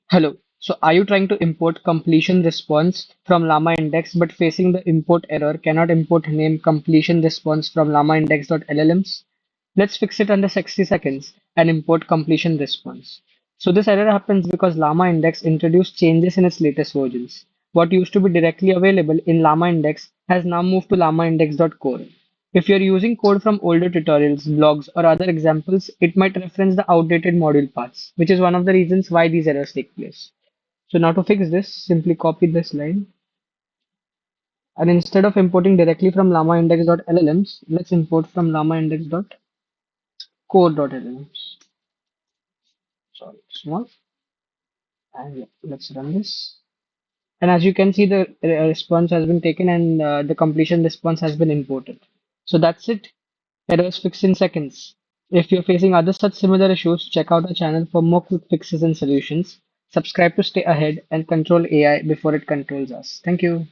Hello. So are you trying to import completion response from LlamaIndex but facing the import error cannot import name completion response from LlamaIndex.llms? Let's fix it under 60 seconds and import completion response. So this error happens because LlamaIndex introduced changes in its latest versions. What used to be directly available in LlamaIndex has now moved to LlamaIndex.core. If you're using code from older tutorials, blogs, or other examples, it might reference the outdated module paths, which is one of the reasons why these errors take place. So now to fix this, simply copy this line, and instead of importing directly from llamaindex.llms, let's import from llamaindex.core.llms. Sorry, small, and yeah, let's run this. And as you can see, the response has been taken and the completion response has been imported. So that's it. Errors fixed in seconds. If you're facing other such similar issues, check out our channel for more quick fixes and solutions. Subscribe to stay ahead and control AI before it controls us. Thank you.